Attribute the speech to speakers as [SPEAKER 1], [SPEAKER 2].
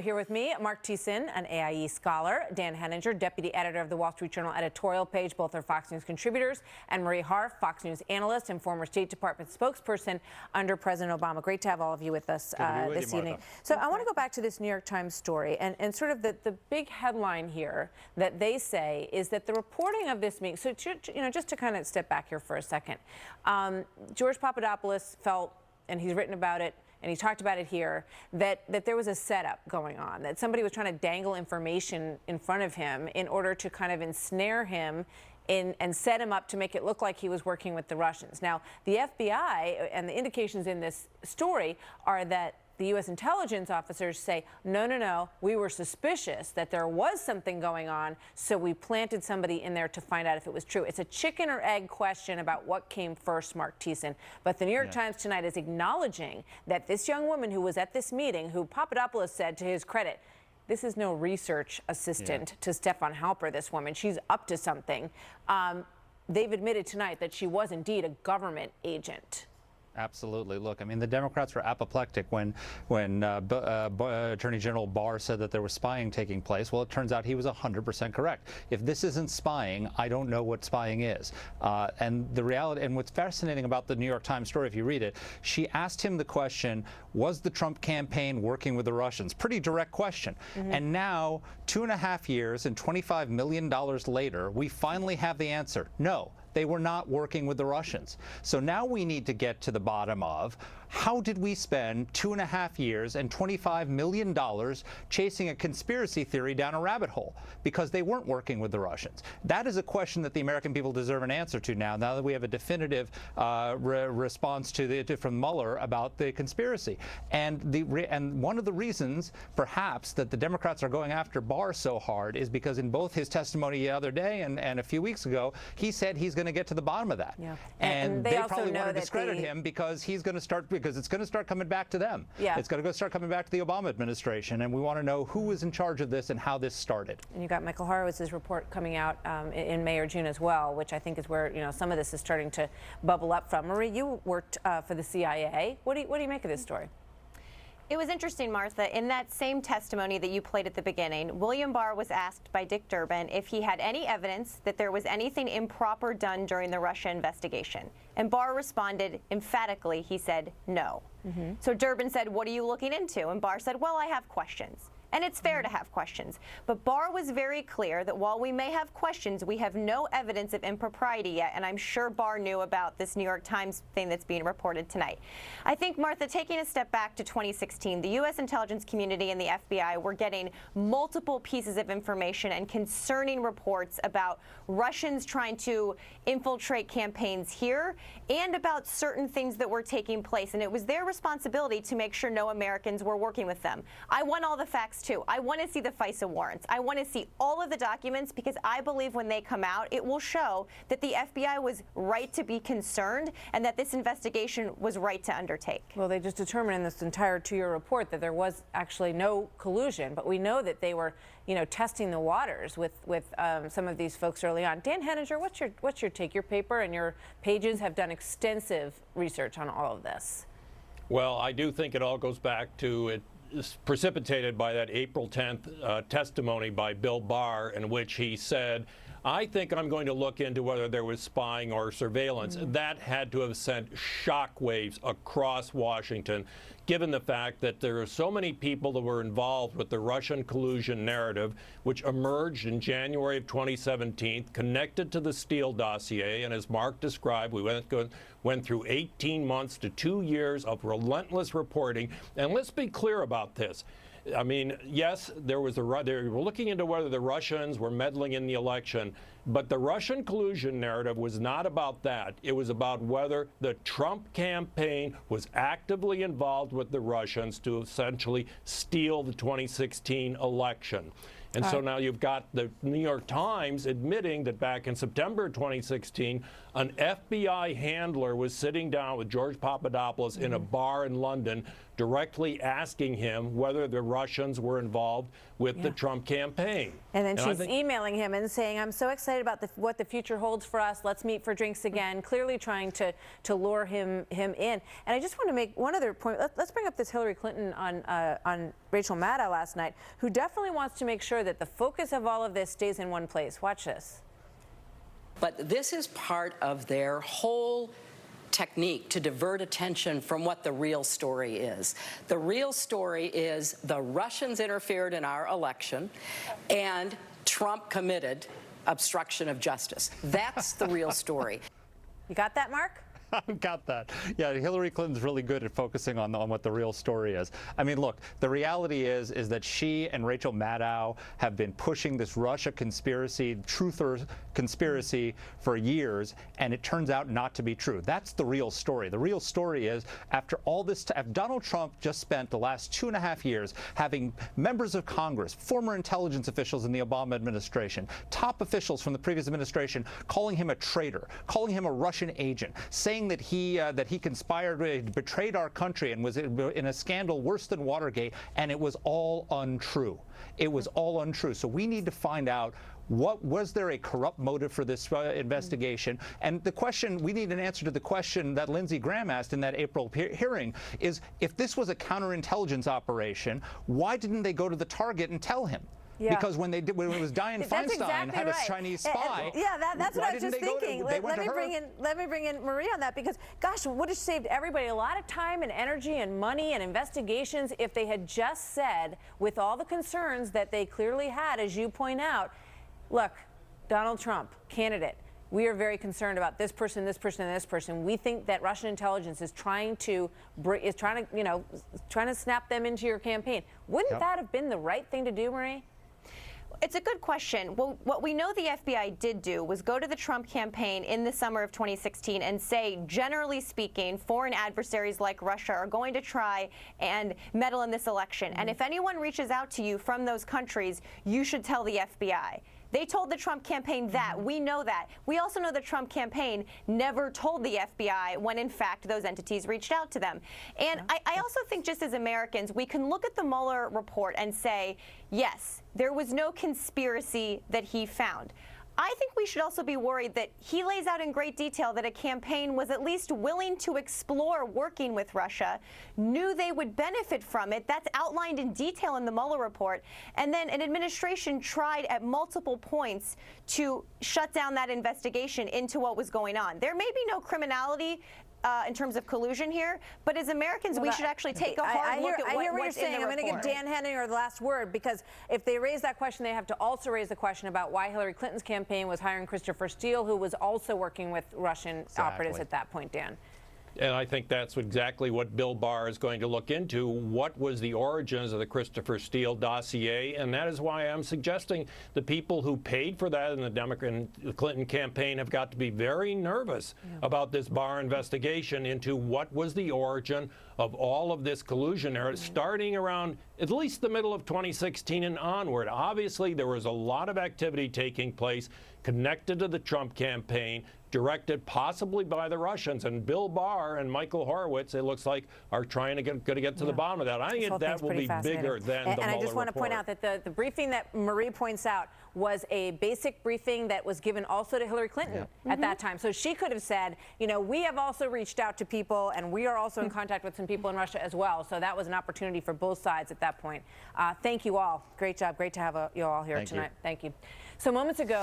[SPEAKER 1] Here with me, Marc, an AIE scholar, Dan Henninger, deputy editor of the Wall Street Journal editorial page. Both are Fox News contributors, and Marie Harf, Fox News analyst and former State Department spokesperson under President Obama. Great to have all of you with us this evening. So I want to go back to this New York Times story, and sort of the big headline here that they say is that the reporting of this meeting, so just to kind of step back here for a second, George Papadopoulos felt, and he's written about it, and he talked about it here, that there was a setup going on, that somebody was trying to dangle information in front of him in order to kind of ensnare him and set him up to make it look like he was working with the Russians. Now, the FBI and the indications in this story are that the U.S. intelligence officers say, no, we were suspicious that there was something going on, so we planted somebody in there to find out if it was true. It's a chicken or egg question about what came first, Marc Thiessen. But the New York Times tonight is acknowledging that this young woman who was at this meeting, who Papadopoulos said, to his credit, this is no research assistant to Stefan Halper, this woman. She's up to something. They've admitted tonight that she was indeed a government agent.
[SPEAKER 2] Absolutely. Look, I mean, the Democrats were apoplectic when Attorney General Barr said that there was spying taking place. Well, it turns out he was 100% correct. If this isn't spying, I don't know what spying is. And the reality, and what's fascinating about the New York Times story, if you read it, she asked him the question, was the Trump campaign working with the Russians? Pretty direct question. And now, 2.5 years and $25 million later, we finally have the answer. No. They were not working with the Russians. So now we need to get to the bottom of how did we spend 2.5 years and $25 million chasing a conspiracy theory down a rabbit hole because they weren't working with the Russians? That is a question that the American people deserve an answer to now that we have a definitive response from Mueller about the conspiracy. And one of the reasons, perhaps, that the Democrats are going after Barr so hard is because in both his testimony the other day and a few weeks ago, he said he's going to get to the bottom of that. Yeah. And they probably want to discredit him because he's going to start, because it's going to start coming back to them. Yeah. It's going to start coming back to the Obama administration, and we want to know who was in charge of this and how this started. And you got Michael Horowitz's report coming out in May or June as well, which I think is where some of this is starting to bubble up from. Marie, you worked for the CIA. What do you make of this story?
[SPEAKER 3] It was interesting, Martha. In that same testimony that you played at the beginning, William Barr was asked by Dick Durbin if he had any evidence that there was anything improper done during the Russia investigation. And Barr responded emphatically. He said no. So Durbin said, what are you looking into? And Barr said, well, I have questions. And it's fair to have questions. But Barr was very clear that while we may have questions, we have no evidence of impropriety yet. And I'm sure Barr knew about this New York Times thing that's being reported tonight. I think, Martha, taking a step back to 2016, the U.S. intelligence community and the FBI were getting multiple pieces of information and concerning reports about Russians trying to infiltrate campaigns here and about certain things that were taking place. And it was their responsibility to make sure no Americans were working with them. I want all the facts too. I want to see the FISA warrants. I want to see all of the documents because I believe when they come out, it will show that the FBI was right to be concerned and that this investigation was right to undertake. Well, they just determined in this entire 2-year report that there was actually no collusion, but we know that they were, testing the waters with some of these folks early on. Dan Henninger, what's your take? Your paper and your pages have done extensive research on all of this.
[SPEAKER 4] Well, I do think it all goes back to it. Precipitated by that April 10th testimony by Bill Barr, in which he said, I think I'm going to look into whether there was spying or surveillance. That had to have sent shockwaves across Washington, given the fact that there are so many people that were involved with the Russian collusion narrative, which emerged in January of 2017, connected to the Steele dossier. And as Marc described, we went through 18 months to 2 years of relentless reporting. And let's be clear about this. I mean, yes, they were looking into whether the Russians were meddling in the election, but the Russian collusion narrative was not about that. It was about whether the Trump campaign was actively involved with the Russians to essentially steal the 2016 election. And so now you've got the New York Times admitting that back in September 2016, an FBI handler was sitting down with George Papadopoulos in a bar in London directly asking him whether the Russians were involved with the Trump campaign.
[SPEAKER 1] And then she's emailing him and saying, I'm so excited about what the future holds for us. Let's meet for drinks again, clearly trying to lure him in. And I just want to make one other point. Let's bring up this Hillary Clinton on Rachel Maddow last night, who definitely wants to make sure that the focus of all of this stays in one place. Watch this.
[SPEAKER 5] But this is part of their whole technique to divert attention from what the real story is. The real story is the Russians interfered in our election and Trump committed obstruction of justice. That's the real story.
[SPEAKER 1] You got that, Mark?
[SPEAKER 2] I've got that. Yeah, Hillary Clinton's really good at focusing on what the real story is. I mean, look, the reality is that she and Rachel Maddow have been pushing this Russia conspiracy, truther conspiracy for years, and it turns out not to be true. That's the real story. The real story is, after all this time, Donald Trump just spent the last 2.5 years having members of Congress, former intelligence officials in the Obama administration, top officials from the previous administration calling him a traitor, calling him a Russian agent, saying that he conspired, betrayed our country, and was in a scandal worse than Watergate, and it was all untrue. It was all untrue. So we need to find out, was there a corrupt motive for this investigation? And the question, we need an answer to the question that Lindsey Graham asked in that April hearing is, if this was a counterintelligence operation, why didn't they go to the target and tell him? Yeah. Because when it was Dianne Feinstein
[SPEAKER 1] exactly
[SPEAKER 2] had
[SPEAKER 1] right.
[SPEAKER 2] a Chinese spy.
[SPEAKER 1] That's what I was just thinking. Let me bring in Marie on that, because gosh, it would have saved everybody a lot of time and energy and money and investigations if they had just said, with all the concerns that they clearly had, as you point out, look, Donald Trump, candidate, we are very concerned about this person, this person, and this person. We think that Russian intelligence is trying to snap them into your campaign. Wouldn't that have been the right thing to do, Marie?
[SPEAKER 3] It's a good question. Well, what we know the FBI did do was go to the Trump campaign in the summer of 2016 and say, generally speaking, foreign adversaries like Russia are going to try and meddle in this election. And if anyone reaches out to you from those countries, you should tell the FBI. They told the Trump campaign that. We know that. We also know the Trump campaign never told the FBI when, in fact, those entities reached out to them. And I also think, just as Americans, we can look at the Mueller report and say, yes, there was no conspiracy that he found. I think we should also be worried that he lays out in great detail that a campaign was at least willing to explore working with Russia, knew they would benefit from it. That's outlined in detail in the Mueller report. And then an administration tried at multiple points to shut down that investigation into what was going on. There may be no criminality in terms of collusion here, but as Americans, we should actually take a hard look at
[SPEAKER 1] I hear what you're saying. I'm going to give Dan Henninger the last word, because if they raise that question, they have to also raise the question about why Hillary Clinton's campaign was hiring Christopher Steele, who was also working with Russian operatives at that point, Dan.
[SPEAKER 4] And I think that's exactly what Bill Barr is going to look into. What was the origins of the Christopher Steele dossier? And that is why I'm suggesting the people who paid for that in the Democrat and the Clinton campaign have got to be very nervous about this Barr investigation into what was the origin of all of this collusion era, starting around at least the middle of 2016 and onward. Obviously, there was a lot of activity taking place connected to the Trump campaign, directed possibly by the Russians. And Bill Barr and Michael Horowitz, it looks like, are trying to get to the bottom of that. I think that will be bigger than the Mueller
[SPEAKER 1] And I just want to point out that the briefing that Marie points out was a basic briefing that was given also to Hillary Clinton at that time. So she could have said, you know, we have also reached out to people, and we are also in contact with some people in Russia as well. So that was an opportunity for both sides at that point. Thank you all. Great job. Great to have you all here tonight. Thank you. So moments ago,